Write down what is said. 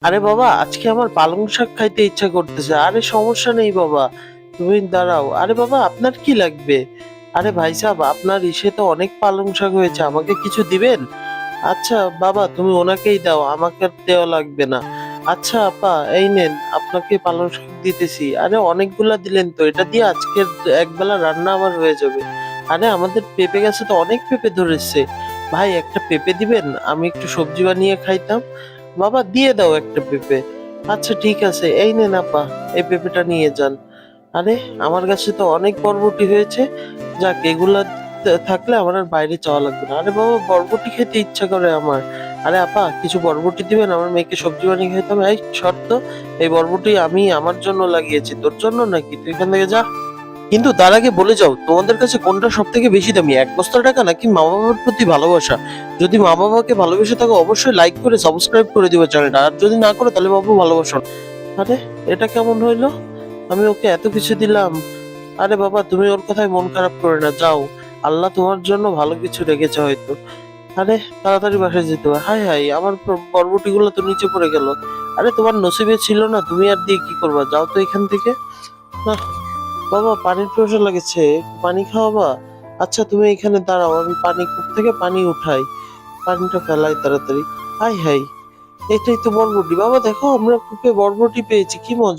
আরে বাবা, আজকে আমার পালং শাক খাইতে ইচ্ছা করতেছে। আরে সমস্যা নেই বাবা, তুমি দাঁড়াও। আরে বাবা, আপনার কি লাগবে? আরে ভাই সাহেব, আপনার ইসে তো অনেক পালং শাক হয়েছে, আমাকে কিছু দিবেন? আচ্ছা বাবা, তুমি ওনাকেই দাও, আমাকে আর দেওয়া লাগবে না। আচ্ছা আপা, এই নেন, আপনাকে পালং শাক দিতেছি। আরে অনেকগুলা দিলেন তো, এটা দিয়ে আজকের একবেলা রান্না আমার হয়ে যাবে। আরে আমাদের পেঁপে গাছে তো অনেক পেঁপে ধরেছে। ভাই একটা পেঁপে দিবেন, আমি একটু সবজি বানিয়ে খাইতাম। বাবা দিয়ে দাও একটা পেঁপে। আচ্ছা ঠিক আছে, এই নেন আপা, এই পেঁপেটা নিয়ে যান। আরে আমার কাছে তো অনেক বরবটি হয়েছে, যাক এগুলা থাকলে আমার আর বাইরে যাওয়া লাগবে না। আরে বাবা, বরবটি খেতে ইচ্ছা করে আমার। আরে আপা, কিছু বরবটি দিবেন, আমার মেয়েকে সবজি বানিয়ে খেতাম। এই শর্ত, এই বরবটি আমি আমার জন্য লাগিয়েছি, তোর জন্য নাকি? তুই এখান থেকে যা। কিন্তু তার আগে বলে যাও, তোমাদের কাছে কোনটা সব থেকে বেশি দামি, এক বস্তা টাকা নাকি মা বাবার প্রতি ভালোবাসা? যদি মা বাবাকে ভালোবেসে থাকো, অবশ্যই লাইক করে সাবস্ক্রাইব করে দিবে চ্যানেলটা, আর যদি না করো তাহলে বাবু ভালোবাসো না। আরে এটা কেমন হইলো? আমি ওকে এত কিছু দিলাম। আরে বাবা, তুমি ওর কথায় মন খারাপ করে না, যাও। আল্লাহ তোমার জন্য ভালো কিছু রেখেছে হয়তো। আরে তাড়াতাড়ি বাসায় যেতে হবে। হাই হাই, আমার বরবটি গুলো তো নিচে পড়ে গেল। আরে তোমার নসিবে ছিল না, তুমি আর দিয়ে কি করবা? যাও তো এখান থেকে। না বাবা, পানির পিপাসা লাগেছে, একটু পানি খাওয়াবা? আচ্ছা তুমি এখানে দাঁড়াও, আমি পানি কূপ থেকে পানি উঠাই, পানিটা ফেলাই তাড়াতাড়ি। হাই হাই, এটাই তো বরবটি। বাবা দেখো, আমরা কূপে বরবটি পেয়েছি, কি মজা।